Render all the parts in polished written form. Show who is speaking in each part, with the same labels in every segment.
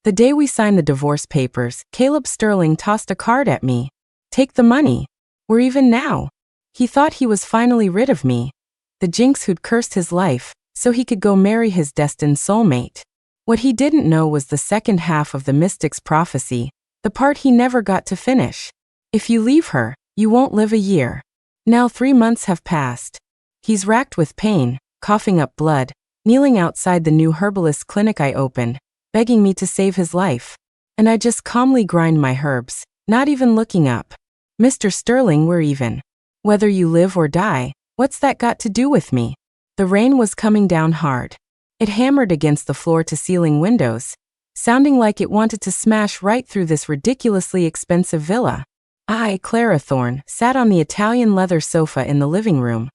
Speaker 1: The day we signed the divorce papers, Caleb Sterling tossed a card at me. Take the money. We're even now. He thought he was finally rid of me. The Jinx who'd cursed his life, so he could go marry his destined soulmate. What he didn't know was the second half of the mystic's prophecy, the part he never got to finish. If you leave her, you won't live a year. Now 3 months have passed. He's racked with pain, coughing up blood, kneeling outside the new herbalist clinic I opened, begging me to save his life. And I just calmly grind my herbs, not even looking up. Mr. Sterling, we're even. Whether you live or die, what's that got to do with me? The rain was coming down hard. It hammered against the floor-to-ceiling windows, sounding like it wanted to smash right through this ridiculously expensive villa. I, Clara Thorne, sat on the Italian leather sofa in the living room,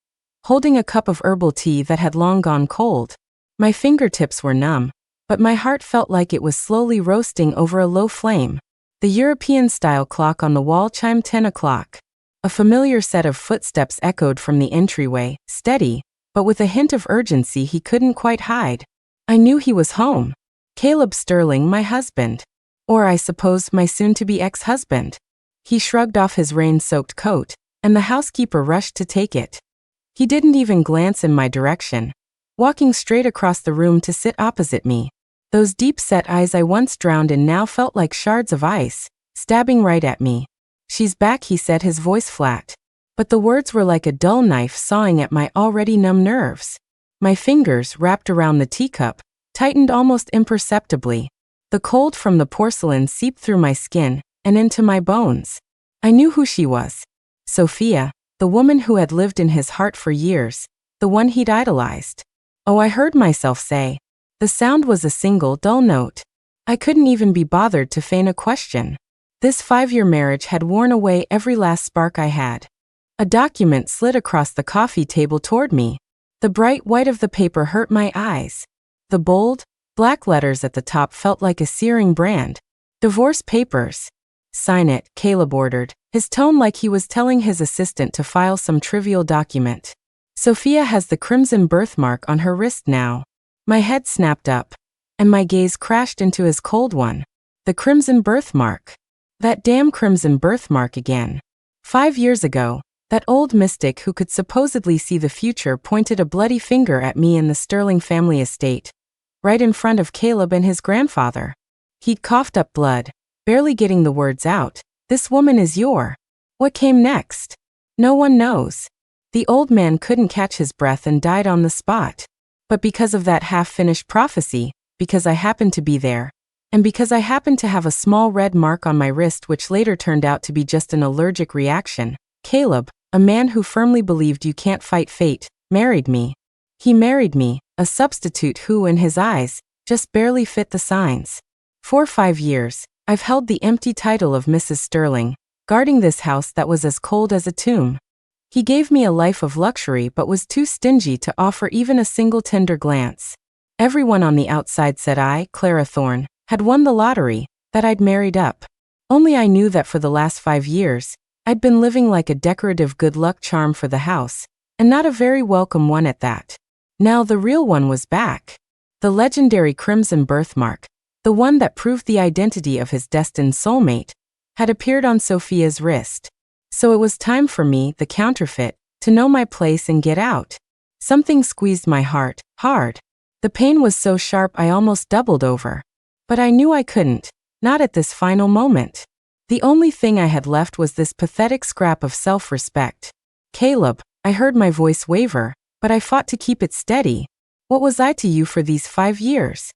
Speaker 1: holding a cup of herbal tea that had long gone cold. My fingertips were numb, but my heart felt like it was slowly roasting over a low flame. The European-style clock on the wall chimed 10 o'clock. A familiar set of footsteps echoed from the entryway, steady, but with a hint of urgency he couldn't quite hide. I knew he was home. Caleb Sterling, my husband. Or I suppose my soon-to-be ex-husband. He shrugged off his rain-soaked coat, and the housekeeper rushed to take it. He didn't even glance in my direction, walking straight across the room to sit opposite me. Those deep-set eyes I once drowned in now felt like shards of ice, stabbing right at me. She's back, he said, his voice flat. But the words were like a dull knife sawing at my already numb nerves. My fingers, wrapped around the teacup, tightened almost imperceptibly. The cold from the porcelain seeped through my skin and into my bones. I knew who she was. Sophia, the woman who had lived in his heart for years, the one he'd idolized. Oh, I heard myself say. The sound was a single, dull note. I couldn't even be bothered to feign a question. This 5-year marriage had worn away every last spark I had. A document slid across the coffee table toward me. The bright white of the paper hurt my eyes. The bold, black letters at the top felt like a searing brand. Divorce papers. Sign it, Caleb ordered, his tone like he was telling his assistant to file some trivial document. Sophia has the crimson birthmark on her wrist now. My head snapped up, and my gaze crashed into his cold one. The crimson birthmark. That damn crimson birthmark again. 5 years ago, that old mystic who could supposedly see the future pointed a bloody finger at me in the Sterling family estate, right in front of Caleb and his grandfather. He'd coughed up blood, barely getting the words out. This woman is your. What came next? No one knows. The old man couldn't catch his breath and died on the spot. But because of that half-finished prophecy, because I happened to be there, and because I happened to have a small red mark on my wrist which later turned out to be just an allergic reaction, Caleb, a man who firmly believed you can't fight fate, married me. He married me, a substitute who, in his eyes, just barely fit the signs. For 5 years, I've held the empty title of Mrs. Sterling, guarding this house that was as cold as a tomb. He gave me a life of luxury but was too stingy to offer even a single tender glance. Everyone on the outside said I, Clara Thorne, had won the lottery, that I'd married up. Only I knew that for the last 5 years, I'd been living like a decorative good luck charm for the house, and not a very welcome one at that. Now the real one was back. The legendary crimson birthmark, the one that proved the identity of his destined soulmate, had appeared on Sophia's wrist. So it was time for me, the counterfeit, to know my place and get out. Something squeezed my heart, hard. The pain was so sharp I almost doubled over. But I knew I couldn't, not at this final moment. The only thing I had left was this pathetic scrap of self-respect. Caleb, I heard my voice waver, but I fought to keep it steady. What was I to you for these 5 years?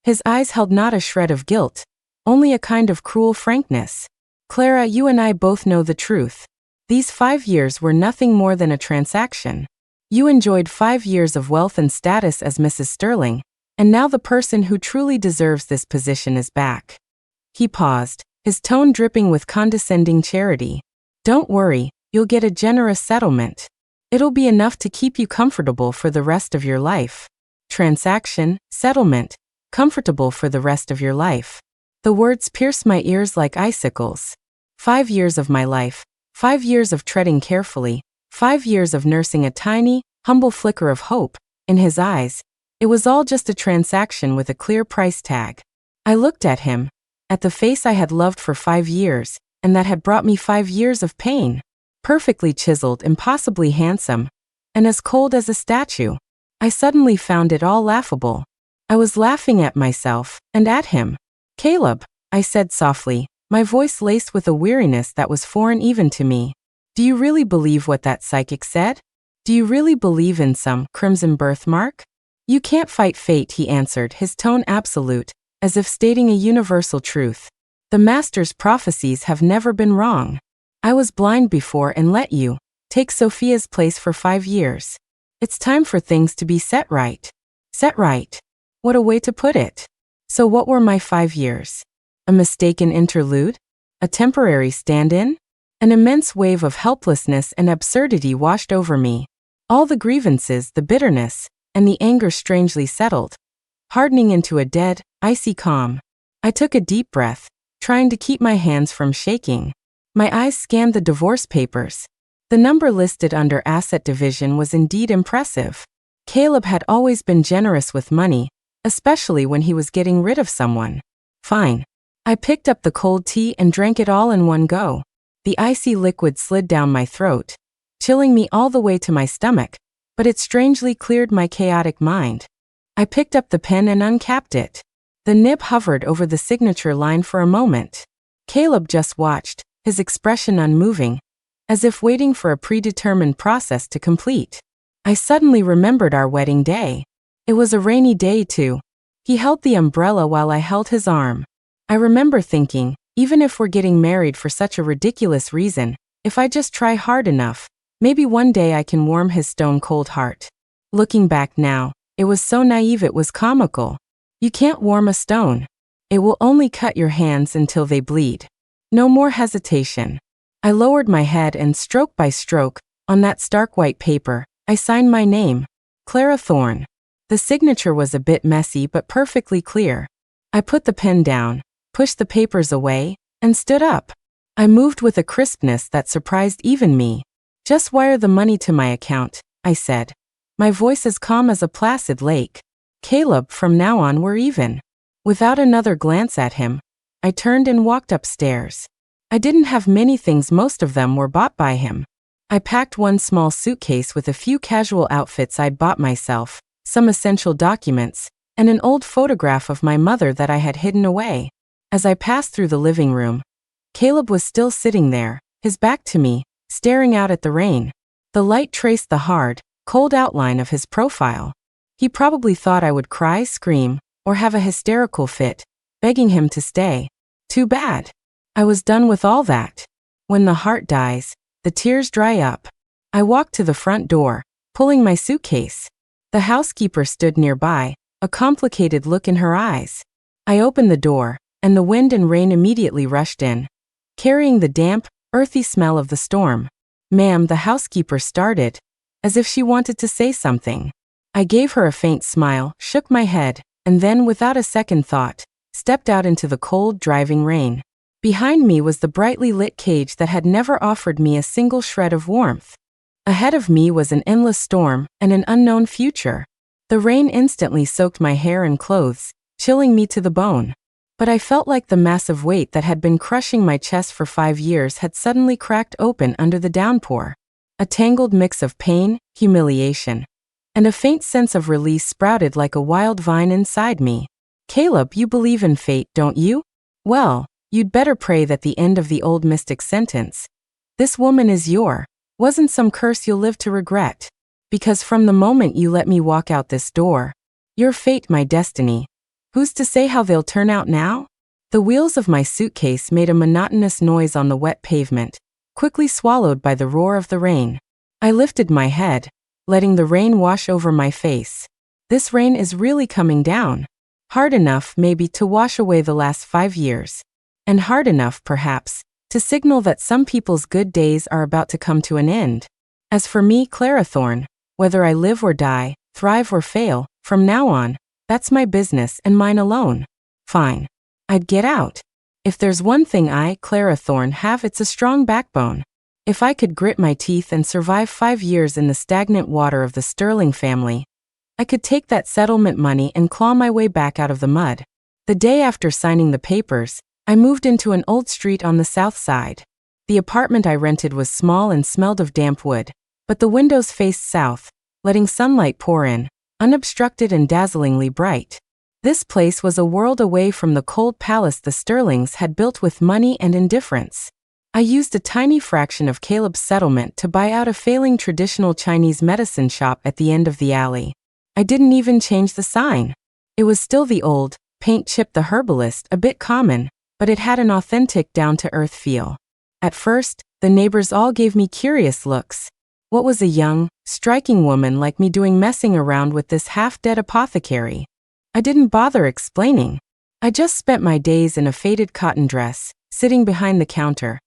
Speaker 1: His eyes held not a shred of guilt, only a kind of cruel frankness. Clara, you and I both know the truth. These 5 years were nothing more than a transaction. You enjoyed 5 years of wealth and status as Mrs. Sterling, and now the person who truly deserves this position is back. He paused, his tone dripping with condescending charity. Don't worry, you'll get a generous settlement. It'll be enough to keep you comfortable for the rest of your life. Transaction, settlement, comfortable for the rest of your life. The words pierced my ears like icicles. 5 years of my life, 5 years of treading carefully, 5 years of nursing a tiny, humble flicker of hope. In his eyes, it was all just a transaction with a clear price tag. I looked at him, at the face I had loved for 5 years, and that had brought me 5 years of pain. Perfectly chiseled, impossibly handsome, and as cold as a statue. I suddenly found it all laughable. I was laughing at myself, and at him. "Caleb," I said softly, my voice laced with a weariness that was foreign even to me. "Do you really believe what that psychic said? Do you really believe in some crimson birthmark?" "You can't fight fate," he answered, his tone absolute, as if stating a universal truth. "The Master's prophecies have never been wrong. I was blind before and let you take Sophia's place for 5 years. It's time for things to be set right." Set right? What a way to put it. So what were my 5 years? A mistaken interlude? A temporary stand-in? An immense wave of helplessness and absurdity washed over me. All the grievances, the bitterness, and the anger strangely settled, hardening into a dead, icy calm. I took a deep breath, trying to keep my hands from shaking. My eyes scanned the divorce papers. The number listed under asset division was indeed impressive. Caleb had always been generous with money, especially when he was getting rid of someone. Fine. I picked up the cold tea and drank it all in one go. The icy liquid slid down my throat, chilling me all the way to my stomach, but it strangely cleared my chaotic mind. I picked up the pen and uncapped it. The nib hovered over the signature line for a moment. Caleb just watched, his expression unmoving, as if waiting for a predetermined process to complete. I suddenly remembered our wedding day. It was a rainy day too. He held the umbrella while I held his arm. I remember thinking, even if we're getting married for such a ridiculous reason, if I just try hard enough, maybe one day I can warm his stone-cold heart. Looking back now, it was so naive it was comical. You can't warm a stone. It will only cut your hands until they bleed. No more hesitation. I lowered my head and stroke by stroke, on that stark white paper, I signed my name, Clara Thorne. The signature was a bit messy but perfectly clear. I put the pen down, pushed the papers away, and stood up. I moved with a crispness that surprised even me. "Just wire the money to my account," I said, my voice as calm as a placid lake. "Caleb, from now on we're even." Without another glance at him, I turned and walked upstairs. I didn't have many things, most of them were bought by him. I packed one small suitcase with a few casual outfits I'd bought myself, some essential documents, and an old photograph of my mother that I had hidden away. As I passed through the living room, Caleb was still sitting there, his back to me, staring out at the rain. The light traced the hard, cold outline of his profile. He probably thought I would cry, scream, or have a hysterical fit, begging him to stay. Too bad. I was done with all that. When the heart dies, the tears dry up. I walked to the front door, pulling my suitcase. The housekeeper stood nearby, a complicated look in her eyes. I opened the door, and the wind and rain immediately rushed in, carrying the damp, earthy smell of the storm. "Ma'am," the housekeeper started, as if she wanted to say something. I gave her a faint smile, shook my head, and then, without a second thought, stepped out into the cold, driving rain. Behind me was the brightly lit cage that had never offered me a single shred of warmth. Ahead of me was an endless storm and an unknown future. The rain instantly soaked my hair and clothes, chilling me to the bone. But I felt like the massive weight that had been crushing my chest for 5 years had suddenly cracked open under the downpour. A tangled mix of pain, humiliation, and a faint sense of release sprouted like a wild vine inside me. "Caleb, you believe in fate, don't you? Well, you'd better pray that the end of the old mystic sentence, 'This woman is your,' wasn't some curse you'll live to regret. Because from the moment you let me walk out this door, your fate, my destiny. Who's to say how they'll turn out now?" The wheels of my suitcase made a monotonous noise on the wet pavement, quickly swallowed by the roar of the rain. I lifted my head, letting the rain wash over my face. This rain is really coming down. Hard enough, maybe, to wash away the last 5 years. And hard enough, perhaps, to signal that some people's good days are about to come to an end. As for me, Clara Thorne, whether I live or die, thrive or fail, from now on, that's my business and mine alone. Fine. I'd get out. If there's one thing I, Clara Thorne, have, it's a strong backbone. If I could grit my teeth and survive 5 years in the stagnant water of the Sterling family, I could take that settlement money and claw my way back out of the mud. The day after signing the papers, I moved into an old street on the south side. The apartment I rented was small and smelled of damp wood, but the windows faced south, letting sunlight pour in, unobstructed and dazzlingly bright. This place was a world away from the cold palace the Sterlings had built with money and indifference. I used a tiny fraction of Caleb's settlement to buy out a failing traditional Chinese medicine shop at the end of the alley. I didn't even change the sign. It was still the old, paint chip the herbalist, a bit common, but it had an authentic down-to-earth feel. At first, the neighbors all gave me curious looks. What was a young, striking woman like me doing messing around with this half-dead apothecary? I didn't bother explaining. I just spent my days in a faded cotton dress, sitting behind the counter,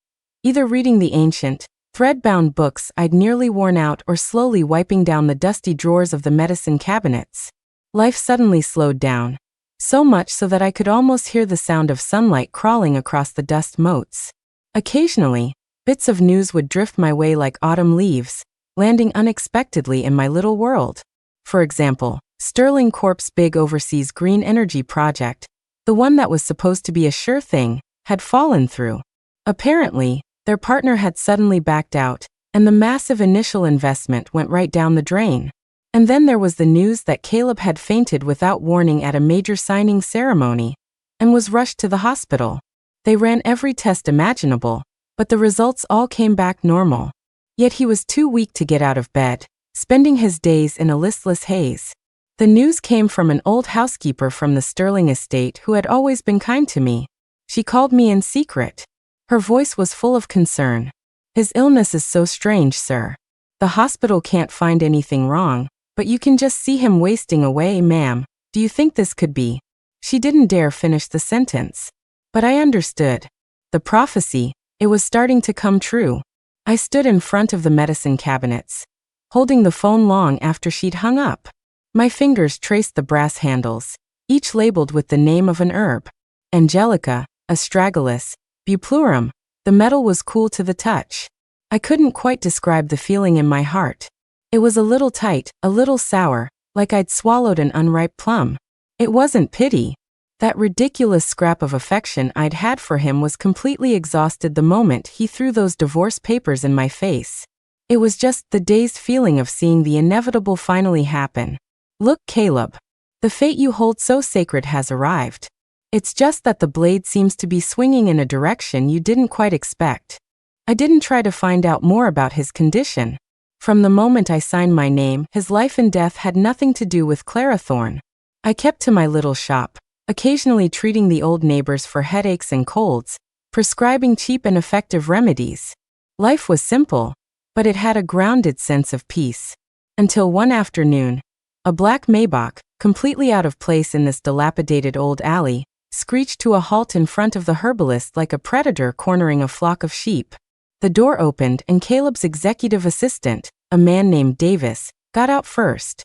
Speaker 1: either reading the ancient, thread-bound books I'd nearly worn out or slowly wiping down the dusty drawers of the medicine cabinets. Life suddenly slowed down, so much so that I could almost hear the sound of sunlight crawling across the dust motes. Occasionally, bits of news would drift my way like autumn leaves, landing unexpectedly in my little world. For example, Sterling Corp's big overseas green energy project, the one that was supposed to be a sure thing, had fallen through. Apparently, their partner had suddenly backed out, and the massive initial investment went right down the drain. And then there was the news that Caleb had fainted without warning at a major signing ceremony, and was rushed to the hospital. They ran every test imaginable, but the results all came back normal. Yet he was too weak to get out of bed, spending his days in a listless haze. The news came from an old housekeeper from the Sterling estate who had always been kind to me. She called me in secret. Her voice was full of concern. "His illness is so strange, sir. The hospital can't find anything wrong, but you can just see him wasting away, ma'am. Do you think this could be?" She didn't dare finish the sentence. But I understood. The prophecy, it was starting to come true. I stood in front of the medicine cabinets, holding the phone long after she'd hung up. My fingers traced the brass handles, each labeled with the name of an herb. Angelica, astragalus, buplurum. The metal was cool to the touch. I couldn't quite describe the feeling in my heart. It was a little tight, a little sour, like I'd swallowed an unripe plum. It wasn't pity. That ridiculous scrap of affection I'd had for him was completely exhausted the moment he threw those divorce papers in my face. It was just the dazed feeling of seeing the inevitable finally happen. "Look, Caleb. The fate you hold so sacred has arrived. It's just that the blade seems to be swinging in a direction you didn't quite expect." I didn't try to find out more about his condition. From the moment I signed my name, his life and death had nothing to do with Clara Thorne. I kept to my little shop, occasionally treating the old neighbors for headaches and colds, prescribing cheap and effective remedies. Life was simple, but it had a grounded sense of peace. Until one afternoon, a black Maybach, completely out of place in this dilapidated old alley, screeched to a halt in front of the herbalist like a predator cornering a flock of sheep. The door opened and Caleb's executive assistant, a man named Davis, got out first.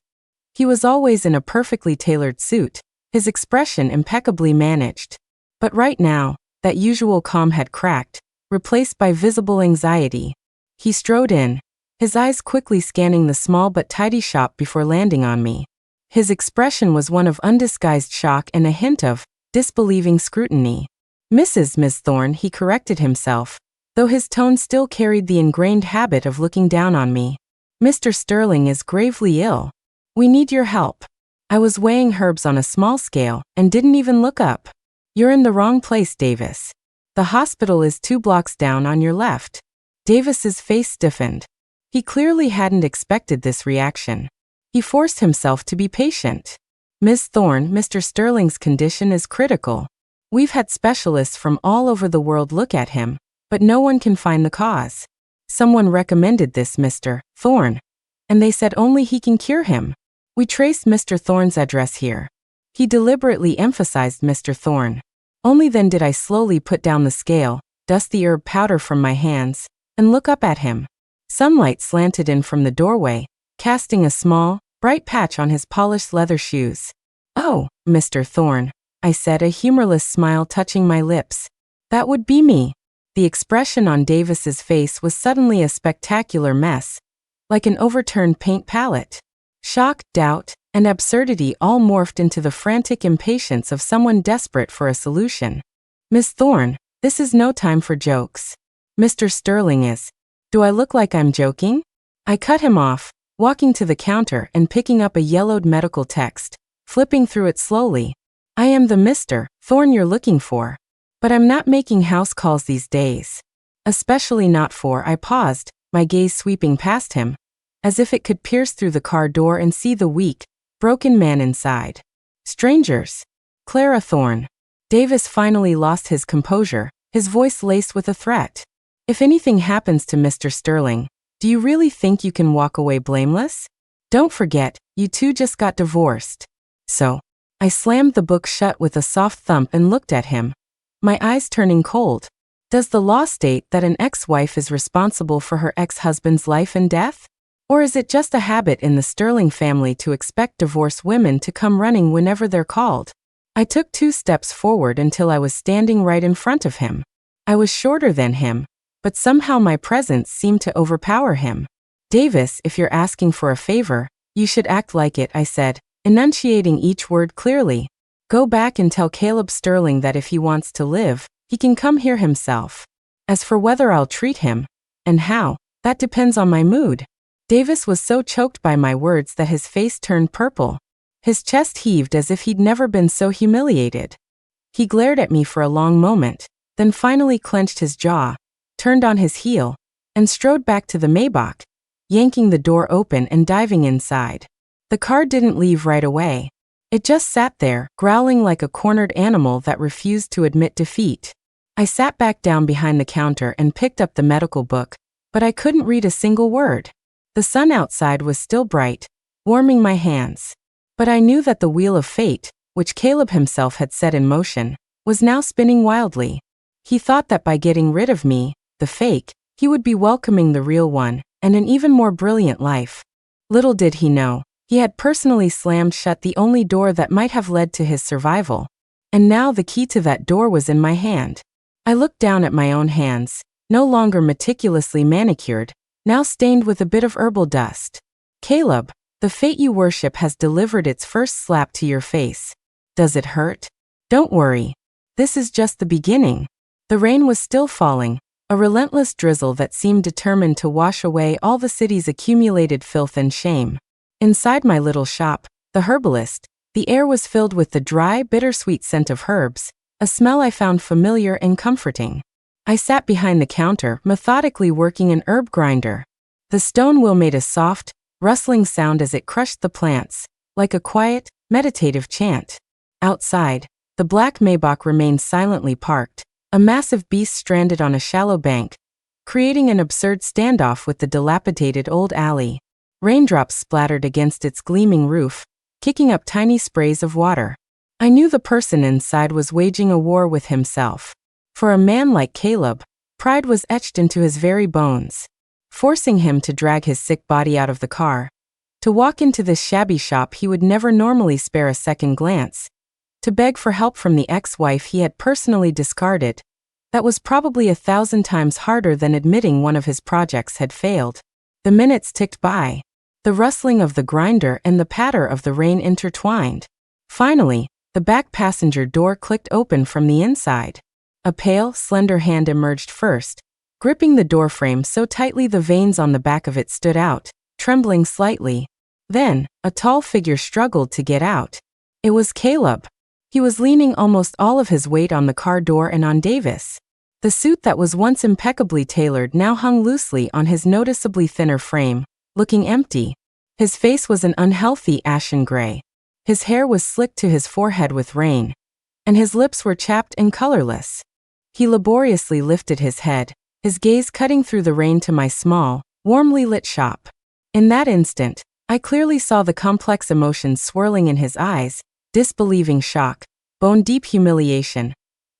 Speaker 1: He was always in a perfectly tailored suit, his expression impeccably managed. But right now, that usual calm had cracked, replaced by visible anxiety. He strode in, his eyes quickly scanning the small but tidy shop before landing on me. His expression was one of undisguised shock and a hint of disbelieving scrutiny. Miss Thorne, he corrected himself, though his tone still carried the ingrained habit of looking down on me. "Mr. Sterling is gravely ill. We need your help." I was weighing herbs on a small scale and didn't even look up. "You're in the wrong place, Davis. The hospital is 2 blocks down on your left." Davis's face stiffened. He clearly hadn't expected this reaction. He forced himself to be patient. "Miss Thorne, Mr. Sterling's condition is critical. We've had specialists from all over the world look at him, but no one can find the cause. Someone recommended this Mr. Thorne, and they said only he can cure him. We traced Mr. Thorne's address here." He deliberately emphasized Mr. Thorne. Only then did I slowly put down the scale, dust the herb powder from my hands, and look up at him. Sunlight slanted in from the doorway, casting a small, bright patch on his polished leather shoes. "Oh, Mr. Thorne," I said, a humorless smile touching my lips. "That would be me." The expression on Davis's face was suddenly a spectacular mess, like an overturned paint palette. Shock, doubt, and absurdity all morphed into the frantic impatience of someone desperate for a solution. Miss Thorne, this is no time for jokes. Mr. Sterling is. Do I look like I'm joking? I cut him off, walking to the counter and picking up a yellowed medical text, flipping through it slowly. I am the Mr. Thorne you're looking for. But I'm not making house calls these days. Especially not for, I paused, my gaze sweeping past him, as if it could pierce through the car door and see the weak, broken man inside. Strangers. Clara Thorne. Davis finally lost his composure, his voice laced with a threat. If anything happens to Mr. Sterling, do you really think you can walk away blameless? Don't forget, you two just got divorced. So, I slammed the book shut with a soft thump and looked at him, my eyes turning cold. Does the law state that an ex-wife is responsible for her ex-husband's life and death? Or is it just a habit in the Sterling family to expect divorced women to come running whenever they're called? I took 2 steps forward until I was standing right in front of him. I was shorter than him, but somehow my presence seemed to overpower him. Davis, if you're asking for a favor, you should act like it, I said, enunciating each word clearly. Go back and tell Caleb Sterling that if he wants to live, he can come here himself. As for whether I'll treat him, and how, that depends on my mood. Davis was so choked by my words that his face turned purple. His chest heaved as if he'd never been so humiliated. He glared at me for a long moment, then finally clenched his jaw, turned on his heel, and strode back to the Maybach, yanking the door open and diving inside. The car didn't leave right away. It just sat there, growling like a cornered animal that refused to admit defeat. I sat back down behind the counter and picked up the medical book, but I couldn't read a single word. The sun outside was still bright, warming my hands. But I knew that the wheel of fate, which Caleb himself had set in motion, was now spinning wildly. He thought that by getting rid of me, the fake, he would be welcoming the real one, and an even more brilliant life. Little did he know, he had personally slammed shut the only door that might have led to his survival. And now the key to that door was in my hand. I looked down at my own hands, no longer meticulously manicured, now stained with a bit of herbal dust. Caleb, the fate you worship has delivered its first slap to your face. Does it hurt? Don't worry. This is just the beginning. The rain was still falling, a relentless drizzle that seemed determined to wash away all the city's accumulated filth and shame. Inside my little shop, the herbalist, the air was filled with the dry, bittersweet scent of herbs, a smell I found familiar and comforting. I sat behind the counter, methodically working an herb grinder. The stone wheel made a soft, rustling sound as it crushed the plants, like a quiet, meditative chant. Outside, the black Maybach remained silently parked, a massive beast stranded on a shallow bank, creating an absurd standoff with the dilapidated old alley. Raindrops splattered against its gleaming roof, kicking up tiny sprays of water. I knew the person inside was waging a war with himself. For a man like Caleb, pride was etched into his very bones, forcing him to drag his sick body out of the car, to walk into this shabby shop he would never normally spare a second glance, to beg for help from the ex-wife he had personally discarded. That was probably 1,000 times harder than admitting one of his projects had failed. The minutes ticked by. The rustling of the grinder and the patter of the rain intertwined. Finally, the back passenger door clicked open from the inside. A pale, slender hand emerged first, gripping the doorframe so tightly the veins on the back of it stood out, trembling slightly. Then, a tall figure struggled to get out. It was Caleb. He was leaning almost all of his weight on the car door and on Davis. The suit that was once impeccably tailored now hung loosely on his noticeably thinner frame, looking empty. His face was an unhealthy ashen gray. His hair was slicked to his forehead with rain, and his lips were chapped and colorless. He laboriously lifted his head, his gaze cutting through the rain to my small, warmly lit shop. In that instant, I clearly saw the complex emotions swirling in his eyes: disbelieving shock, bone-deep humiliation,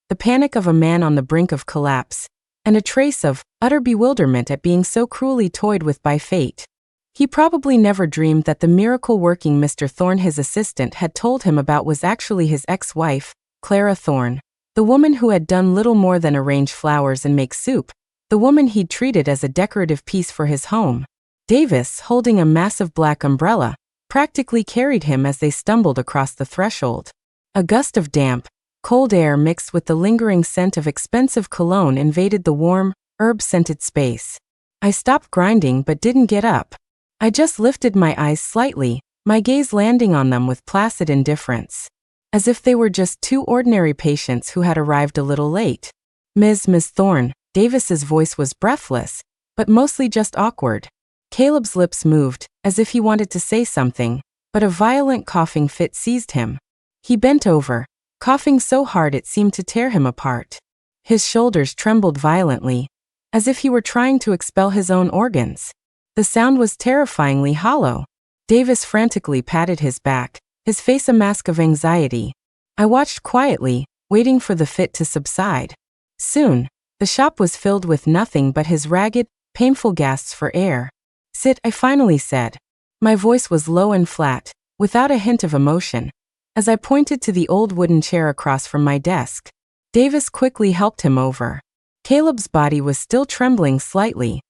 Speaker 1: the panic of a man on the brink of collapse, and a trace of utter bewilderment at being so cruelly toyed with by fate. He probably never dreamed that the miracle-working Mr. Thorne his assistant had told him about was actually his ex-wife, Clara Thorne, the woman who had done little more than arrange flowers and make soup, the woman he'd treated as a decorative piece for his home. Davis, holding a massive black umbrella, practically carried him as they stumbled across the threshold. A gust of damp, cold air mixed with the lingering scent of expensive cologne invaded the warm, herb-scented space. I stopped grinding but didn't get up. I just lifted my eyes slightly, my gaze landing on them with placid indifference. As if they were just two ordinary patients who had arrived a little late. Miss Thorne, Davis's voice was breathless, but mostly just awkward. Caleb's lips moved, as if he wanted to say something, but a violent coughing fit seized him. He bent over, coughing so hard it seemed to tear him apart. His shoulders trembled violently, as if he were trying to expel his own organs. The sound was terrifyingly hollow. Davis frantically patted his back, his face a mask of anxiety. I watched quietly, waiting for the fit to subside. Soon, the shop was filled with nothing but his ragged, painful gasps for air. "Sit," I finally said. My voice was low and flat, without a hint of emotion, as I pointed to the old wooden chair across from my desk. Davis quickly helped him over. Caleb's body was still trembling slightly.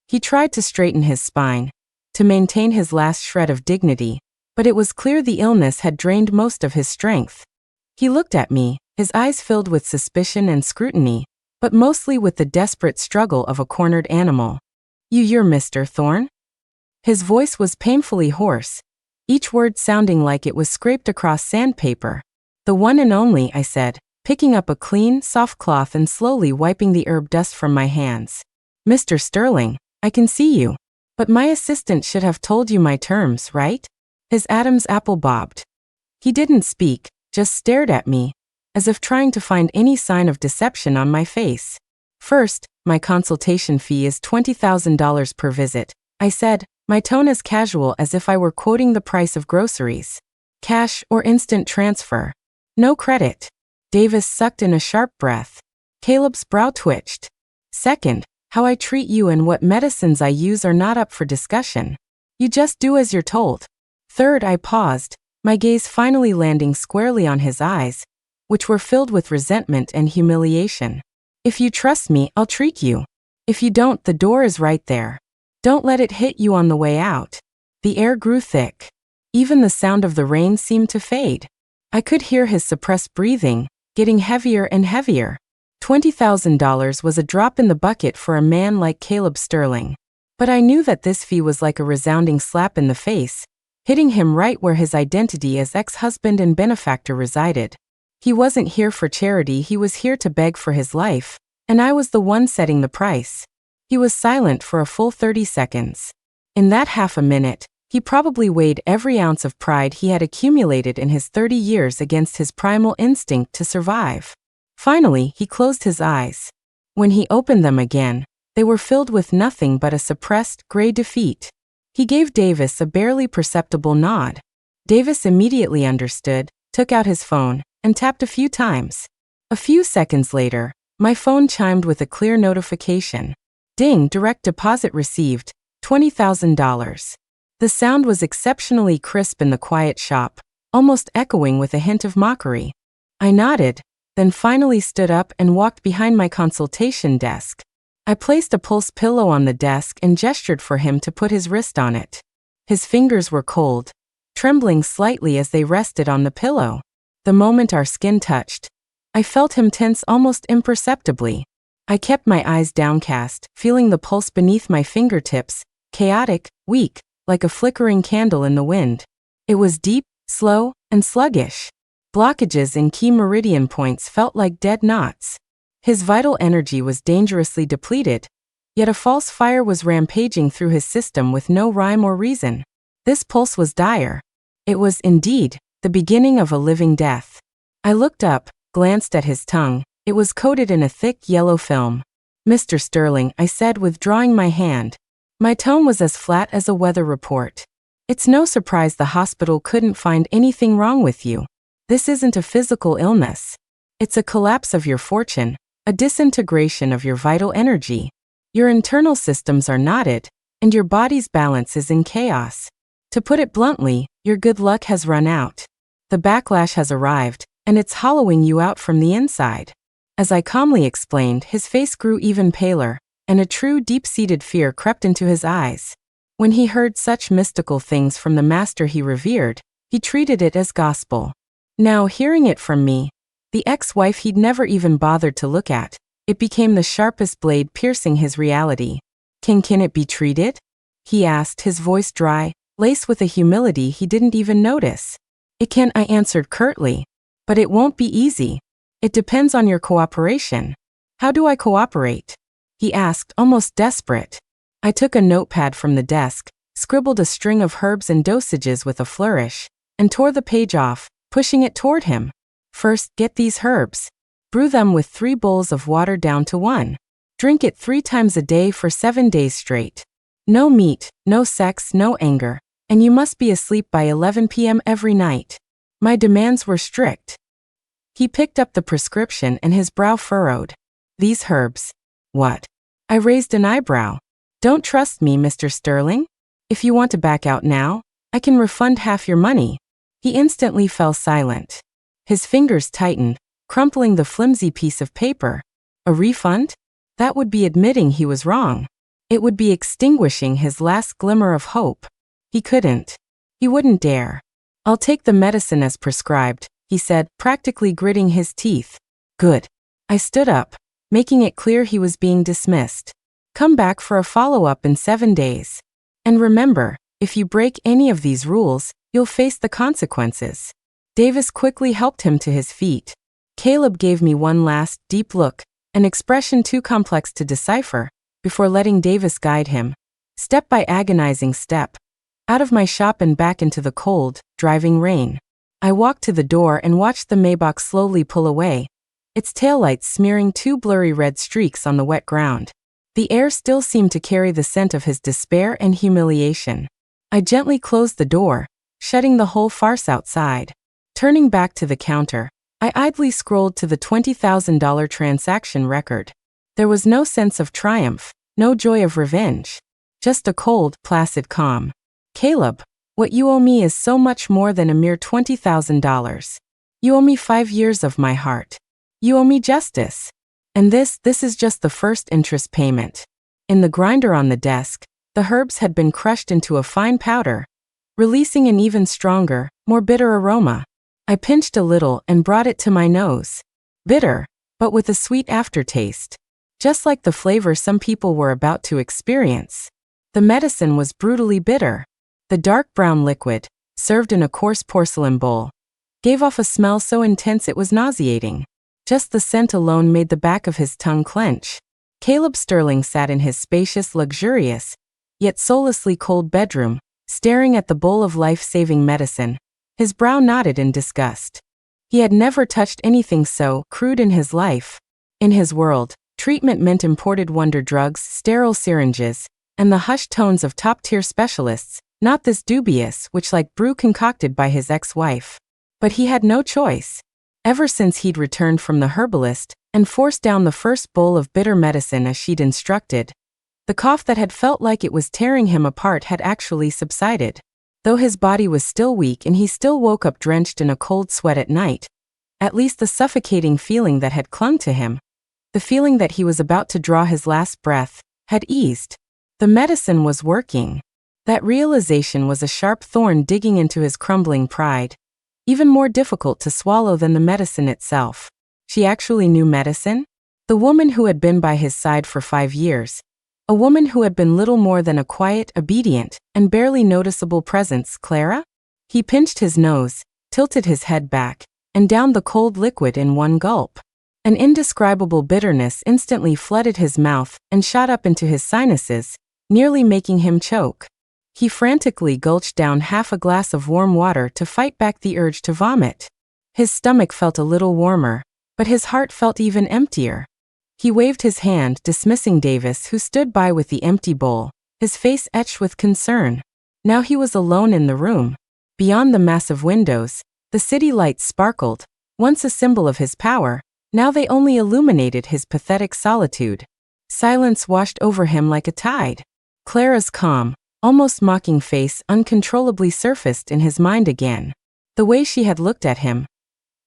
Speaker 1: He tried to straighten his spine, to maintain his last shred of dignity, but it was clear the illness had drained most of his strength. He looked at me, his eyes filled with suspicion and scrutiny, but mostly with the desperate struggle of a cornered animal. You're Mr. Thorne?" His voice was painfully hoarse, each word sounding like it was scraped across sandpaper. "The one and only," I said, picking up a clean, soft cloth and slowly wiping the herb dust from my hands. "Mr. Sterling, I can see you. But my assistant should have told you my terms, right?" His Adam's apple bobbed. He didn't speak, just stared at me, as if trying to find any sign of deception on my face. "First, my consultation fee is $20,000 per visit," I said, my tone as casual as if I were quoting the price of groceries. "Cash or instant transfer. No credit." Davis sucked in a sharp breath. Caleb's brow twitched. "Second, how I treat you and what medicines I use are not up for discussion. You just do as you're told." Third, I paused, my gaze finally landing squarely on his eyes, which were filled with resentment and humiliation. "If you trust me, I'll treat you. If you don't, the door is right there. Don't let it hit you on the way out." The air grew thick. Even the sound of the rain seemed to fade. I could hear his suppressed breathing, getting heavier and heavier. $20,000 was a drop in the bucket for a man like Caleb Sterling. But I knew that this fee was like a resounding slap in the face, hitting him right where his identity as ex-husband and benefactor resided. He wasn't here for charity, he was here to beg for his life, and I was the one setting the price. He was silent for a full 30 seconds. In that half a minute, he probably weighed every ounce of pride he had accumulated in his 30 years against his primal instinct to survive. Finally, he closed his eyes. When he opened them again, they were filled with nothing but a suppressed, gray defeat. He gave Davis a barely perceptible nod. Davis immediately understood, took out his phone, and tapped a few times. A few seconds later, my phone chimed with a clear notification. "Ding, direct deposit received, $20,000. The sound was exceptionally crisp in the quiet shop, almost echoing with a hint of mockery. I nodded, then finally stood up and walked behind my consultation desk. I placed a pulse pillow on the desk and gestured for him to put his wrist on it. His fingers were cold, trembling slightly as they rested on the pillow. The moment our skin touched, I felt him tense almost imperceptibly. I kept my eyes downcast, feeling the pulse beneath my fingertips, chaotic, weak, like a flickering candle in the wind. It was deep, slow, and sluggish. Blockages in key meridian points felt like dead knots. His vital energy was dangerously depleted, yet a false fire was rampaging through his system with no rhyme or reason. This pulse was dire. It was, indeed, the beginning of a living death. I looked up, glanced at his tongue. It was coated in a thick yellow film. "Mr. Sterling," I said, withdrawing my hand. My tone was as flat as a weather report. "It's no surprise the hospital couldn't find anything wrong with you. This isn't a physical illness. It's a collapse of your fortune, a disintegration of your vital energy. Your internal systems are knotted, and your body's balance is in chaos. To put it bluntly, your good luck has run out. The backlash has arrived, and it's hollowing you out from the inside." As I calmly explained, his face grew even paler, and a true deep-seated fear crept into his eyes. When he heard such mystical things from the master he revered, he treated it as gospel. Now, hearing it from me, the ex-wife he'd never even bothered to look at, it became the sharpest blade piercing his reality. Can it be treated? He asked, his voice dry, laced with a humility he didn't even notice. It can, I answered curtly. But it won't be easy. It depends on your cooperation. How do I cooperate? He asked, almost desperate. I took a notepad from the desk, scribbled a string of herbs and dosages with a flourish, and tore the page off, pushing it toward him. First, get these herbs. Brew them with 3 bowls of water down to 1. Drink it 3 times a day for 7 days straight. No meat, no sex, no anger, and you must be asleep by 11 p.m. every night. My demands were strict. He picked up the prescription and his brow furrowed. These herbs. What? I raised an eyebrow. Don't trust me, Mr. Sterling? If you want to back out now, I can refund half your money. He instantly fell silent. His fingers tightened, crumpling the flimsy piece of paper. A refund? That would be admitting he was wrong. It would be extinguishing his last glimmer of hope. He couldn't. He wouldn't dare. I'll take the medicine as prescribed, he said, practically gritting his teeth. Good. I stood up, making it clear he was being dismissed. Come back for a follow-up in 7 days. And remember, if you break any of these rules, you'll face the consequences. Davis quickly helped him to his feet. Caleb gave me one last, deep look, an expression too complex to decipher, before letting Davis guide him, step by agonizing step, out of my shop and back into the cold, driving rain. I walked to the door and watched the Maybach slowly pull away, its taillights smearing 2 blurry red streaks on the wet ground. The air still seemed to carry the scent of his despair and humiliation. I gently closed the door, shutting the whole farce outside. Turning back to the counter, I idly scrolled to the $20,000 transaction record. There was no sense of triumph, no joy of revenge. Just a cold, placid calm. Caleb, what you owe me is so much more than a mere $20,000. You owe me 5 years of my heart. You owe me justice. And this is just the first interest payment. In the grinder on the desk, the herbs had been crushed into a fine powder, releasing an even stronger, more bitter aroma. I pinched a little and brought it to my nose. Bitter, but with a sweet aftertaste. Just like the flavor some people were about to experience. The medicine was brutally bitter. The dark brown liquid, served in a coarse porcelain bowl, gave off a smell so intense it was nauseating. Just the scent alone made the back of his tongue clench. Caleb Sterling sat in his spacious, luxurious, yet soullessly cold bedroom, staring at the bowl of life-saving medicine. His brow knotted in disgust. He had never touched anything so crude in his life. In his world, treatment meant imported wonder drugs, sterile syringes, and the hushed tones of top-tier specialists, not this dubious, witch-like brew concocted by his ex-wife. But he had no choice. Ever since he'd returned from the herbalist and forced down the first bowl of bitter medicine as she'd instructed, the cough that had felt like it was tearing him apart had actually subsided. Though his body was still weak and he still woke up drenched in a cold sweat at night, at least the suffocating feeling that had clung to him, the feeling that he was about to draw his last breath, had eased. The medicine was working. That realization was a sharp thorn digging into his crumbling pride, even more difficult to swallow than the medicine itself. She actually knew medicine? The woman who had been by his side for 5 years. A woman who had been little more than a quiet, obedient, and barely noticeable presence, Clara? He pinched his nose, tilted his head back, and downed the cold liquid in one gulp. An indescribable bitterness instantly flooded his mouth and shot up into his sinuses, nearly making him choke. He frantically gulched down half a glass of warm water to fight back the urge to vomit. His stomach felt a little warmer, but his heart felt even emptier. He waved his hand, dismissing Davis, who stood by with the empty bowl, his face etched with concern. Now he was alone in the room. Beyond the massive windows, the city lights sparkled, once a symbol of his power, now they only illuminated his pathetic solitude. Silence washed over him like a tide. Clara's calm, almost mocking face uncontrollably surfaced in his mind again. The way she had looked at him.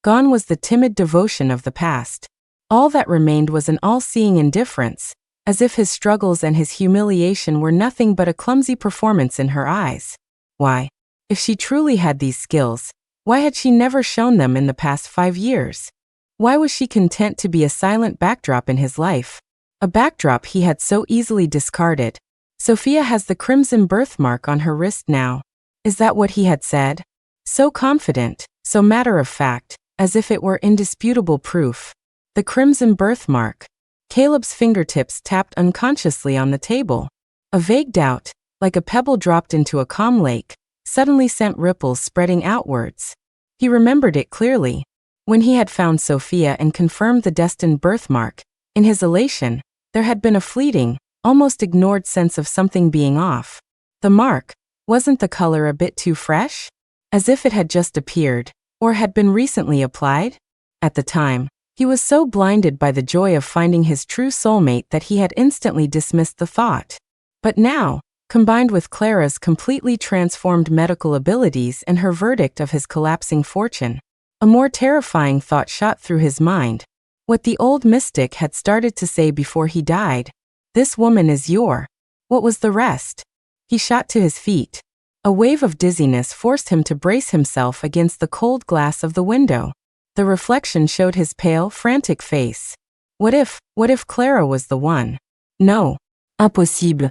Speaker 1: Gone was the timid devotion of the past. All that remained was an all-seeing indifference, as if his struggles and his humiliation were nothing but a clumsy performance in her eyes. Why? If she truly had these skills, why had she never shown them in the past 5 years? Why was she content to be a silent backdrop in his life? A backdrop he had so easily discarded. Sophia has the crimson birthmark on her wrist now. Is that what he had said? So confident, so matter-of-fact, as if it were indisputable proof. The crimson birthmark. Caleb's fingertips tapped unconsciously on the table. A vague doubt, like a pebble dropped into a calm lake, suddenly sent ripples spreading outwards. He remembered it clearly. When he had found Sophia and confirmed the destined birthmark, in his elation, there had been a fleeting, almost ignored sense of something being off. The mark, wasn't the color a bit too fresh? As if it had just appeared, or had been recently applied? At the time, he was so blinded by the joy of finding his true soulmate that he had instantly dismissed the thought. But now, combined with Clara's completely transformed medical abilities and her verdict of his collapsing fortune, a more terrifying thought shot through his mind. What the old mystic had started to say before he died. This woman is your. What was the rest? He shot to his feet. A wave of dizziness forced him to brace himself against the cold glass of the window. The reflection showed his pale, frantic face. What if Clara was the one? No. Impossible.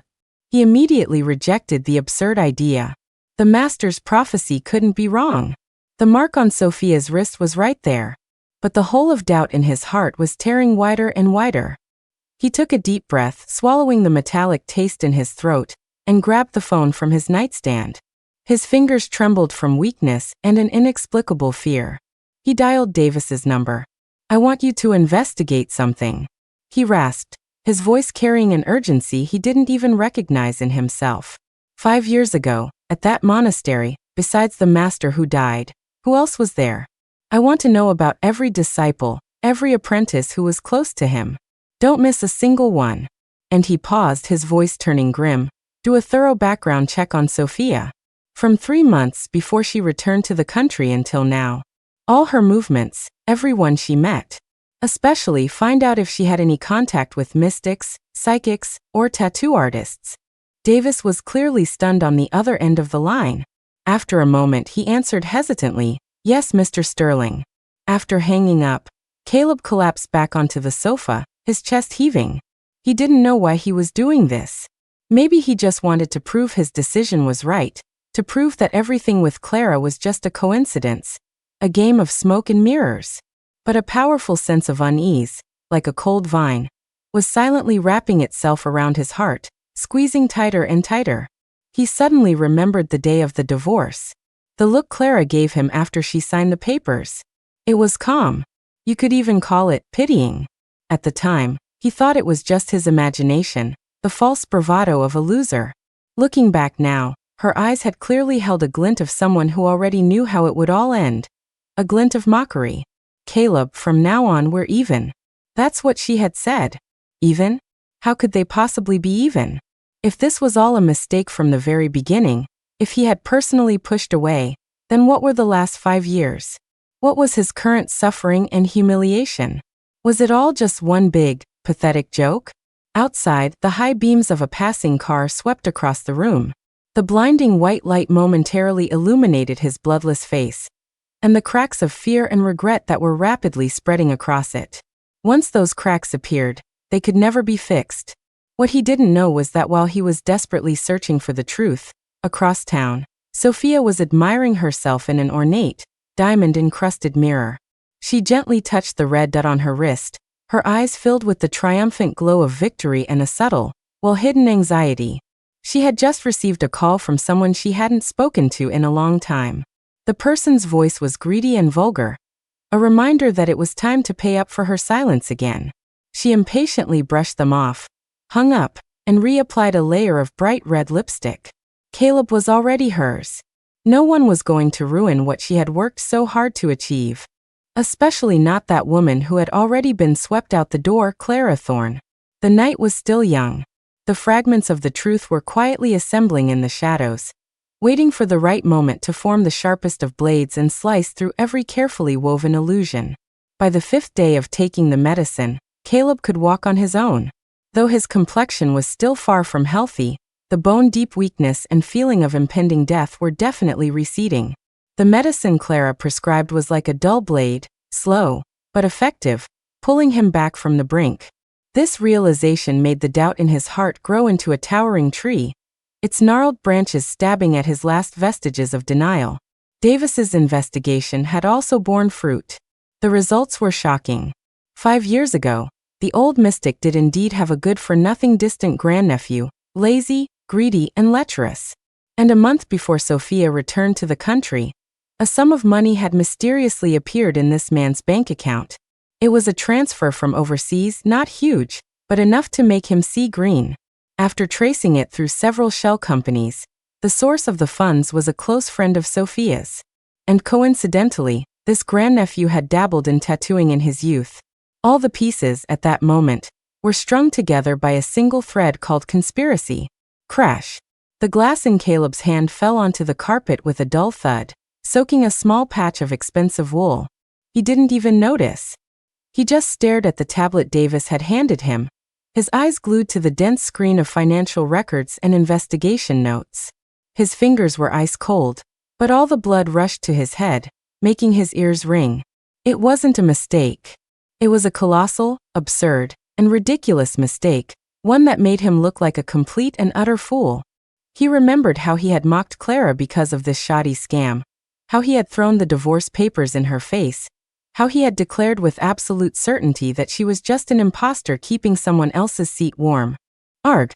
Speaker 1: He immediately rejected the absurd idea. The master's prophecy couldn't be wrong. The mark on Sophia's wrist was right there. But the hole of doubt in his heart was tearing wider and wider. He took a deep breath, swallowing the metallic taste in his throat, and grabbed the phone from his nightstand. His fingers trembled from weakness and an inexplicable fear. He dialed Davis's number. "I want you to investigate something," he rasped, his voice carrying an urgency he didn't even recognize in himself. 5 years ago, at that monastery, besides the master who died, who else was there? "I want to know about every disciple, every apprentice who was close to him. Don't miss a single one." And he paused, his voice turning grim. "Do a thorough background check on Sophia. From 3 months before she returned to the country until now. All her movements, everyone she met. Especially find out if she had any contact with mystics, psychics, or tattoo artists." Davis was clearly stunned on the other end of the line. After a moment he answered hesitantly, "Yes, Mr. Sterling." After hanging up, Caleb collapsed back onto the sofa, his chest heaving. He didn't know why he was doing this. Maybe he just wanted to prove his decision was right, to prove that everything with Clara was just a coincidence, a game of smoke and mirrors. But a powerful sense of unease, like a cold vine, was silently wrapping itself around his heart, squeezing tighter and tighter. He suddenly remembered the day of the divorce. The look Clara gave him after she signed the papers. It was calm. You could even call it pitying. At the time, he thought it was just his imagination, the false bravado of a loser. Looking back now, her eyes had clearly held a glint of someone who already knew how it would all end. A glint of mockery. "Caleb, from now on we're even." That's what she had said. Even? How could they possibly be even? If this was all a mistake from the very beginning, if he had personally pushed away, then what were the last 5 years? What was his current suffering and humiliation? Was it all just one big, pathetic joke? Outside, the high beams of a passing car swept across the room. The blinding white light momentarily illuminated his bloodless face, and the cracks of fear and regret that were rapidly spreading across it. Once those cracks appeared, they could never be fixed. What he didn't know was that while he was desperately searching for the truth, across town, Sophia was admiring herself in an ornate, diamond-encrusted mirror. She gently touched the red dot on her wrist, her eyes filled with the triumphant glow of victory and a subtle, well-hidden anxiety. She had just received a call from someone she hadn't spoken to in a long time. The person's voice was greedy and vulgar, a reminder that it was time to pay up for her silence again. She impatiently brushed them off, hung up, and reapplied a layer of bright red lipstick. Caleb was already hers. No one was going to ruin what she had worked so hard to achieve. Especially not that woman who had already been swept out the door, Clara Thorne. The night was still young. The fragments of the truth were quietly assembling in the shadows, waiting for the right moment to form the sharpest of blades and slice through every carefully woven illusion. By the 5th day of taking the medicine, Caleb could walk on his own. Though his complexion was still far from healthy, the bone-deep weakness and feeling of impending death were definitely receding. The medicine Clara prescribed was like a dull blade, slow, but effective, pulling him back from the brink. This realization made the doubt in his heart grow into a towering tree, its gnarled branches stabbing at his last vestiges of denial. Davis's investigation had also borne fruit. The results were shocking. 5 years ago, the old mystic did indeed have a good-for-nothing distant grandnephew, lazy, greedy, and lecherous. And a month before Sophia returned to the country, a sum of money had mysteriously appeared in this man's bank account. It was a transfer from overseas, not huge, but enough to make him see green. After tracing it through several shell companies, the source of the funds was a close friend of Sophia's. And coincidentally, this grandnephew had dabbled in tattooing in his youth. All the pieces, at that moment, were strung together by a single thread called conspiracy. Crash! The glass in Caleb's hand fell onto the carpet with a dull thud, soaking a small patch of expensive wool. He didn't even notice. He just stared at the tablet Davis had handed him, his eyes glued to the dense screen of financial records and investigation notes. His fingers were ice cold, but all the blood rushed to his head, making his ears ring. It wasn't a mistake. It was a colossal, absurd, and ridiculous mistake, one that made him look like a complete and utter fool. He remembered how he had mocked Clara because of this shoddy scam, how he had thrown the divorce papers in her face, how he had declared with absolute certainty that she was just an imposter keeping someone else's seat warm. Arg!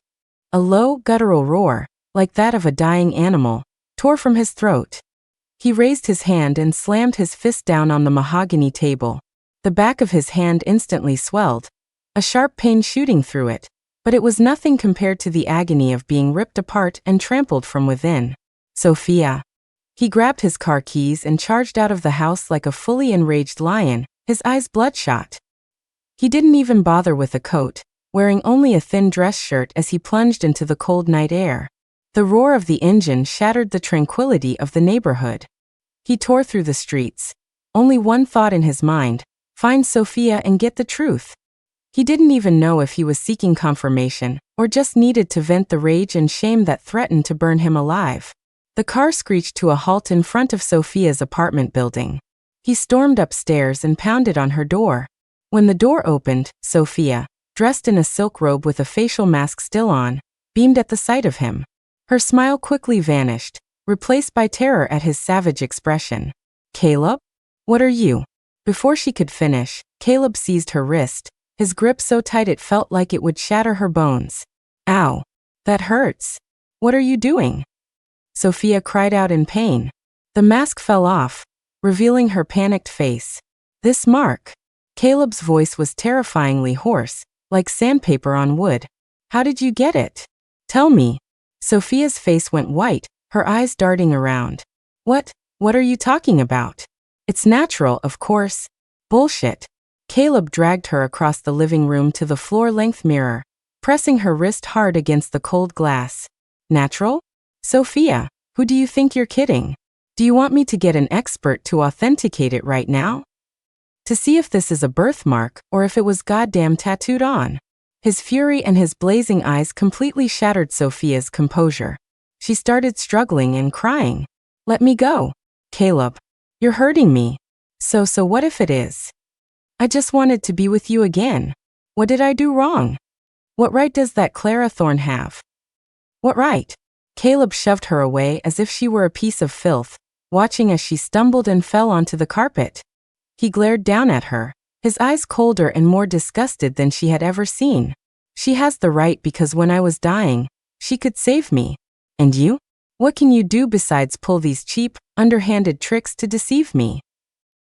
Speaker 1: A low, guttural roar, like that of a dying animal, tore from his throat. He raised his hand and slammed his fist down on the mahogany table. The back of his hand instantly swelled, a sharp pain shooting through it, but it was nothing compared to the agony of being ripped apart and trampled from within. Sophia. He grabbed his car keys and charged out of the house like a fully enraged lion, his eyes bloodshot. He didn't even bother with a coat, wearing only a thin dress shirt as he plunged into the cold night air. The roar of the engine shattered the tranquility of the neighborhood. He tore through the streets, only one thought in his mind: find Sophia and get the truth. He didn't even know if he was seeking confirmation, or just needed to vent the rage and shame that threatened to burn him alive. The car screeched to a halt in front of Sophia's apartment building. He stormed upstairs and pounded on her door. When the door opened, Sophia, dressed in a silk robe with a facial mask still on, beamed at the sight of him. Her smile quickly vanished, replaced by terror at his savage expression. "Caleb? What are you?" Before she could finish, Caleb seized her wrist, his grip so tight it felt like it would shatter her bones. "Ow! That hurts. What are you doing?" Sophia cried out in pain. The mask fell off, revealing her panicked face. "This mark." Caleb's voice was terrifyingly hoarse, like sandpaper on wood. "How did you get it? Tell me." Sophia's face went white, her eyes darting around. What are you talking about? It's natural, of course." "Bullshit." Caleb dragged her across the living room to the floor-length mirror, pressing her wrist hard against the cold glass. "Natural? Sophia, who do you think you're kidding? Do you want me to get an expert to authenticate it right now? To see if this is a birthmark or if it was goddamn tattooed on?" His fury and his blazing eyes completely shattered Sophia's composure. She started struggling and crying. "Let me go. Caleb. You're hurting me." So what if it is? "I just wanted to be with you again. What did I do wrong? What right does that Clara Thorne have?" "What right?" Caleb shoved her away as if she were a piece of filth, watching as she stumbled and fell onto the carpet. He glared down at her, his eyes colder and more disgusted than she had ever seen. "She has the right because when I was dying, she could save me. And you? What can you do besides pull these cheap, underhanded tricks to deceive me?"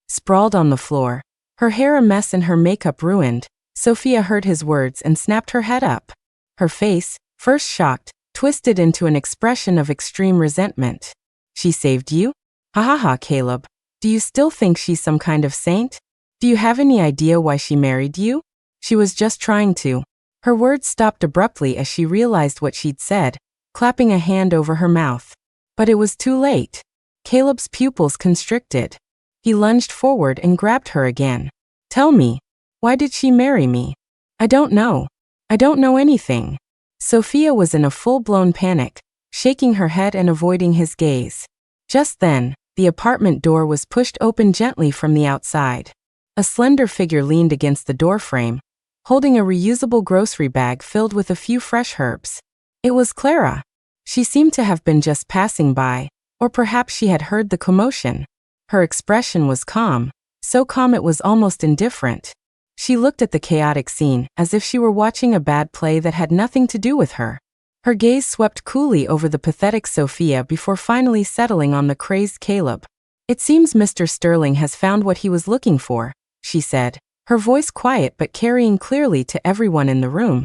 Speaker 1: Sprawled on the floor, her hair a mess and her makeup ruined, Sophia heard his words and snapped her head up. Her face, first shocked, twisted into an expression of extreme resentment. "She saved you? Ha ha ha, Caleb. Do you still think she's some kind of saint? Do you have any idea why she married you? She was just trying to." Her words stopped abruptly as she realized what she'd said, clapping a hand over her mouth. But it was too late. Caleb's pupils constricted. He lunged forward and grabbed her again. "Tell me, why did she marry me?" "I don't know." I don't know anything. Sophia was in a full-blown panic, shaking her head and avoiding his gaze. Just then, the apartment door was pushed open gently from the outside. A slender figure leaned against the doorframe, holding a reusable grocery bag filled with a few fresh herbs. It was Clara. She seemed to have been just passing by, or perhaps she had heard the commotion. Her expression was calm, so calm it was almost indifferent. She looked at the chaotic scene as if she were watching a bad play that had nothing to do with her. Her gaze swept coolly over the pathetic Sophia before finally settling on the crazed Caleb. It seems Mr. Sterling has found what he was looking for, she said, her voice quiet but carrying clearly to everyone in the room,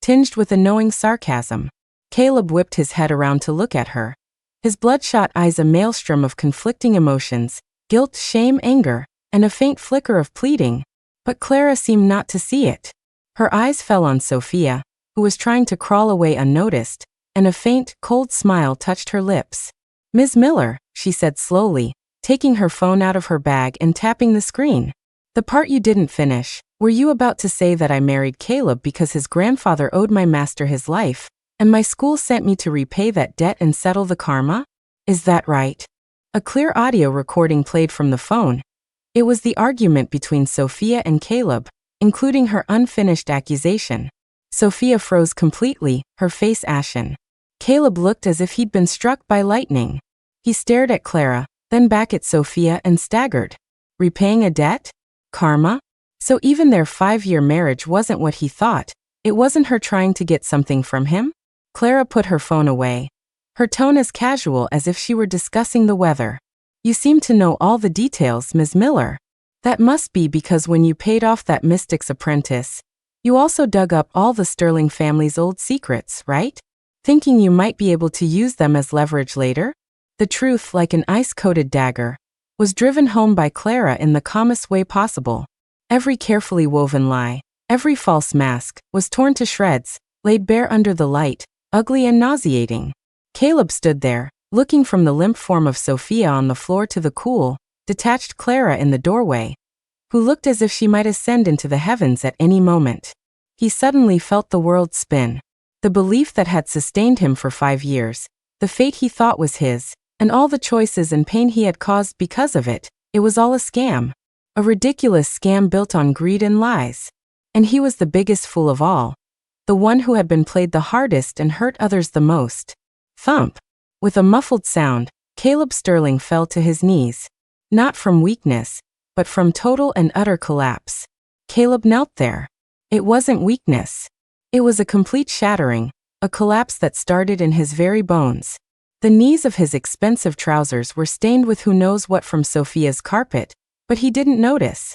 Speaker 1: tinged with a knowing sarcasm. Caleb whipped his head around to look at her, his bloodshot eyes a maelstrom of conflicting emotions, guilt, shame, anger, and a faint flicker of pleading. But Clara seemed not to see it. Her eyes fell on Sophia, who was trying to crawl away unnoticed, and a faint, cold smile touched her lips. "Ms. Miller," she said slowly, taking her phone out of her bag and tapping the screen. "The part you didn't finish, were you about to say that I married Caleb because his grandfather owed my master his life, and my school sent me to repay that debt and settle the karma? Is that right?" A clear audio recording played from the phone. It was the argument between Sophia and Caleb, including her unfinished accusation. Sophia froze completely, her face ashen. Caleb looked as if he'd been struck by lightning. He stared at Clara, then back at Sophia and staggered. Repaying a debt? Karma? So even their 5-year marriage wasn't what he thought. It wasn't her trying to get something from him? Clara put her phone away, her tone as casual as if she were discussing the weather. "You seem to know all the details, Ms. Miller. That must be because when you paid off that mystic's apprentice, you also dug up all the Sterling family's old secrets, right? Thinking you might be able to use them as leverage later?" The truth, like an ice-coated dagger, was driven home by Clara in the calmest way possible. Every carefully woven lie, every false mask, was torn to shreds, laid bare under the light, ugly and nauseating. Caleb stood there, looking from the limp form of Sophia on the floor to the cool, detached Clara in the doorway, who looked as if she might ascend into the heavens at any moment. He suddenly felt the world spin. The belief that had sustained him for 5 years, the fate he thought was his, and all the choices and pain he had caused because of it, it was all a scam. A ridiculous scam built on greed and lies. And he was the biggest fool of all. The one who had been played the hardest and hurt others the most. Thump! With a muffled sound, Caleb Sterling fell to his knees. Not from weakness, but from total and utter collapse. Caleb knelt there. It wasn't weakness. It was a complete shattering, a collapse that started in his very bones. The knees of his expensive trousers were stained with who knows what from Sophia's carpet, but he didn't notice.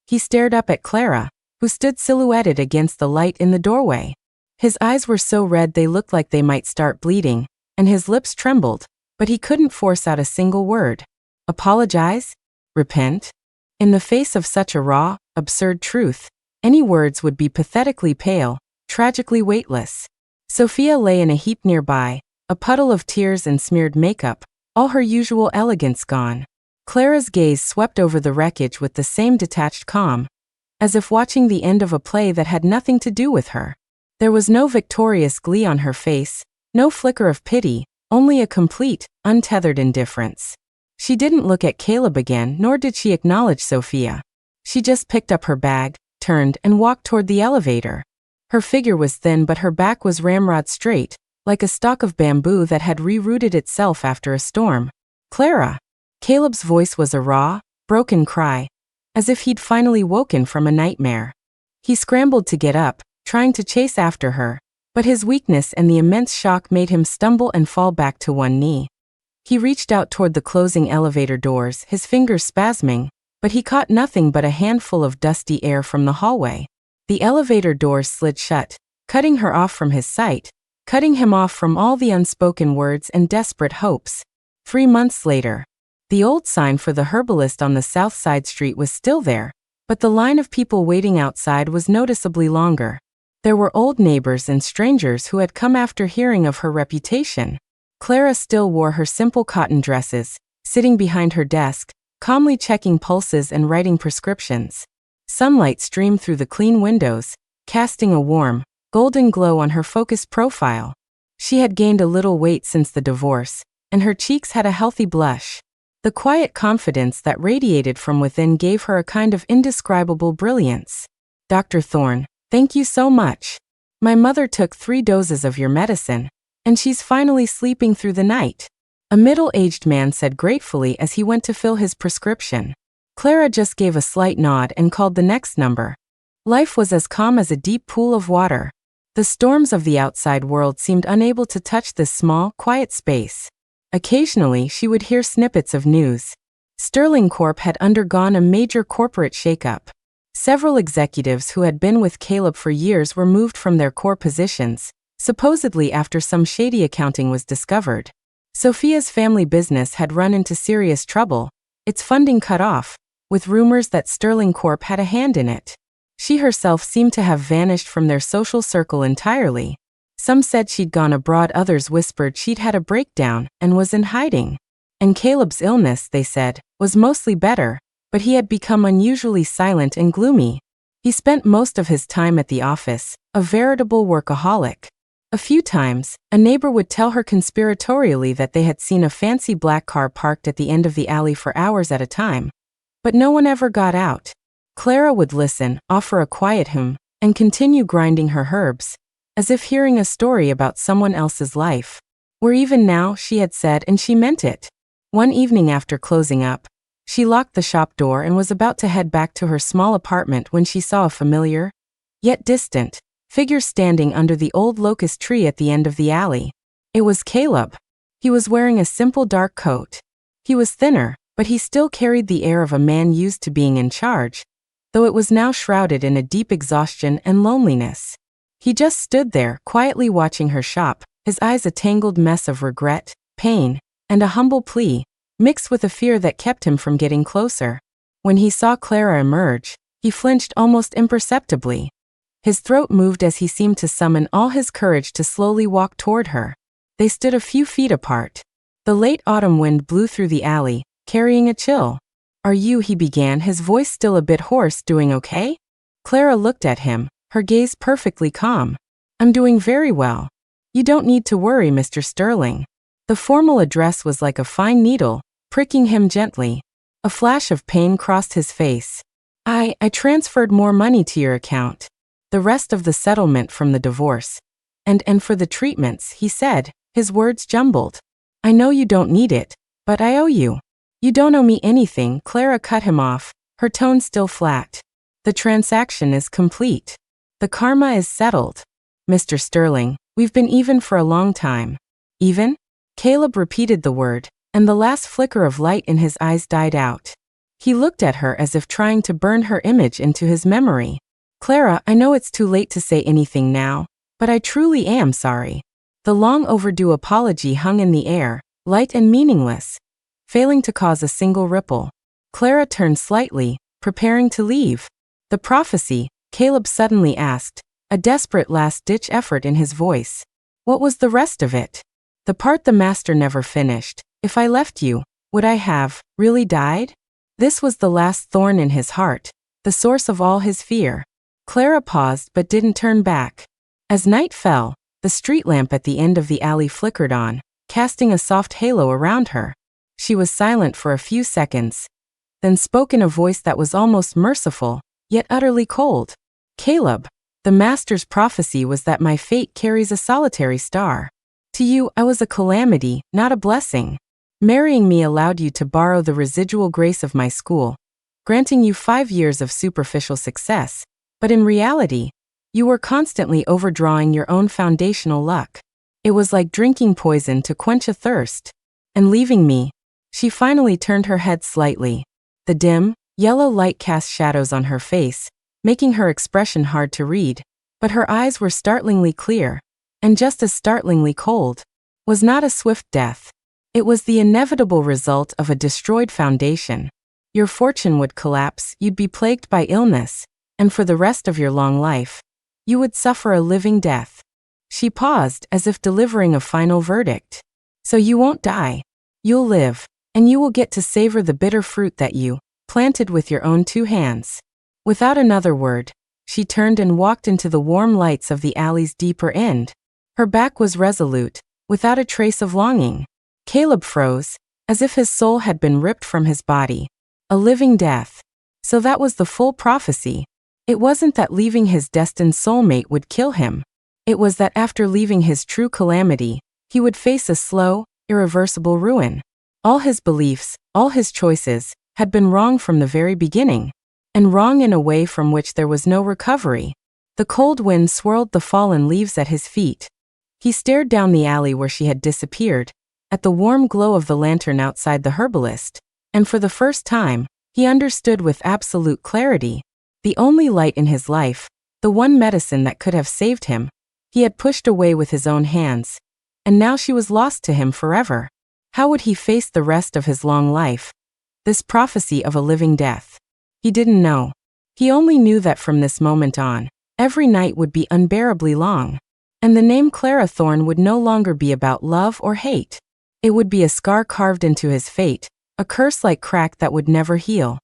Speaker 1: He stared up at Clara, who stood silhouetted against the light in the doorway. His eyes were so red they looked like they might start bleeding, and his lips trembled, but he couldn't force out a single word. Apologize? Repent? In the face of such a raw, absurd truth, any words would be pathetically pale, tragically weightless. Sophia lay in a heap nearby, a puddle of tears and smeared makeup, all her usual elegance gone. Clara's gaze swept over the wreckage with the same detached calm, as if watching the end of a play that had nothing to do with her. There was no victorious glee on her face, no flicker of pity, only a complete, untethered indifference. She didn't look at Caleb again, nor did she acknowledge Sophia. She just picked up her bag, turned, and walked toward the elevator. Her figure was thin, but her back was ramrod straight, like a stalk of bamboo that had rerooted itself after a storm. "Clara!" Caleb's voice was a raw, broken cry, as if he'd finally woken from a nightmare. He scrambled to get up, trying to chase after her, but his weakness and the immense shock made him stumble and fall back to one knee. He reached out toward the closing elevator doors, his fingers spasming, but he caught nothing but a handful of dusty air from the hallway. The elevator doors slid shut, cutting her off from his sight, cutting him off from all the unspoken words and desperate hopes. 3 months later, the old sign for the herbalist on the south side street was still there, but the line of people waiting outside was noticeably longer. There were old neighbors and strangers who had come after hearing of her reputation. Clara still wore her simple cotton dresses, sitting behind her desk, calmly checking pulses and writing prescriptions. Sunlight streamed through the clean windows, casting a warm, golden glow on her focused profile. She had gained a little weight since the divorce, and her cheeks had a healthy blush. The quiet confidence that radiated from within gave her a kind of indescribable brilliance. Dr. Thorne, thank you so much. My mother took 3 doses of your medicine, and she's finally sleeping through the night. A middle-aged man said gratefully as he went to fill his prescription. Clara just gave a slight nod and called the next number. Life was as calm as a deep pool of water. The storms of the outside world seemed unable to touch this small, quiet space. Occasionally, she would hear snippets of news. Sterling Corp had undergone a major corporate shakeup. Several executives who had been with Caleb for years were moved from their core positions, supposedly after some shady accounting was discovered. Sophia's family business had run into serious trouble, its funding cut off, with rumors that Sterling Corp had a hand in it. She herself seemed to have vanished from their social circle entirely. Some said she'd gone abroad, others whispered she'd had a breakdown and was in hiding. And Caleb's illness, they said, was mostly better, but he had become unusually silent and gloomy. He spent most of his time at the office, a veritable workaholic. A few times, a neighbor would tell her conspiratorially that they had seen a fancy black car parked at the end of the alley for hours at a time. But no one ever got out. Clara would listen, offer a quiet hum, and continue grinding her herbs, as if hearing a story about someone else's life. We're even now, she had said, and she meant it. One evening after closing up, she locked the shop door and was about to head back to her small apartment when she saw a familiar, yet distant, figure standing under the old locust tree at the end of the alley. It was Caleb. He was wearing a simple dark coat. He was thinner, but he still carried the air of a man used to being in charge, though it was now shrouded in a deep exhaustion and loneliness. He just stood there, quietly watching her shop, his eyes a tangled mess of regret, pain, and a humble plea, mixed with a fear that kept him from getting closer. When he saw Clara emerge, he flinched almost imperceptibly. His throat moved as he seemed to summon all his courage to slowly walk toward her. They stood a few feet apart. The late autumn wind blew through the alley, carrying a chill. Are you, he began, his voice still a bit hoarse, doing okay? Clara looked at him, her gaze perfectly calm. I'm doing very well. You don't need to worry, Mr. Sterling. The formal address was like a fine needle, pricking him gently. A flash of pain crossed his face. I transferred more money to your account. The rest of the settlement from the divorce. And for the treatments, he said, his words jumbled. I know you don't need it, but I owe you. You don't owe me anything, Clara cut him off, her tone still flat. The transaction is complete. The karma is settled. Mr. Sterling, we've been even for a long time. Even? Caleb repeated the word, and the last flicker of light in his eyes died out. He looked at her as if trying to burn her image into his memory. Clara, I know it's too late to say anything now, but I truly am sorry. The long overdue apology hung in the air, light and meaningless, failing to cause a single ripple. Clara turned slightly, preparing to leave. The prophecy, Caleb suddenly asked, a desperate last-ditch effort in his voice. What was the rest of it? The part the master never finished. If I left you, would I have really died? This was the last thorn in his heart, the source of all his fear. Clara paused but didn't turn back. As night fell, the street lamp at the end of the alley flickered on, casting a soft halo around her. She was silent for a few seconds, then spoke in a voice that was almost merciful, yet utterly cold. Caleb, the master's prophecy was that my fate carries a solitary star. To you, I was a calamity, not a blessing. Marrying me allowed you to borrow the residual grace of my school, granting you 5 years of superficial success, but in reality, you were constantly overdrawing your own foundational luck. It was like drinking poison to quench a thirst. And leaving me. She finally turned her head slightly. The dim, yellow light cast shadows on her face, making her expression hard to read, but her eyes were startlingly clear, and just as startlingly cold. Was not a swift death. It was the inevitable result of a destroyed foundation. Your fortune would collapse, you'd be plagued by illness, and for the rest of your long life, you would suffer a living death. She paused as if delivering a final verdict. So you won't die. You'll live, and you will get to savor the bitter fruit that you planted with your own 2 hands. Without another word, She turned and walked into the warm lights of the alley's deeper end. Her back was resolute, without a trace of longing. Caleb froze, as if his soul had been ripped from his body. A living death. So that was the full prophecy. It wasn't that leaving his destined soulmate would kill him. It was that after leaving his true calamity, he would face a slow, irreversible ruin. All his beliefs, all his choices, had been wrong from the very beginning. And wrong in a way from which there was no recovery. The cold wind swirled the fallen leaves at his feet. He stared down the alley where she had disappeared, at the warm glow of the lantern outside the herbalist, and for the first time, he understood with absolute clarity. The only light in his life, the one medicine that could have saved him, he had pushed away with his own hands, and now she was lost to him forever. How would he face the rest of his long life? This prophecy of a living death. He didn't know. He only knew that from this moment on, every night would be unbearably long. And the name Clara Thorne would no longer be about love or hate. It would be a scar carved into his fate, a curse like crack that would never heal.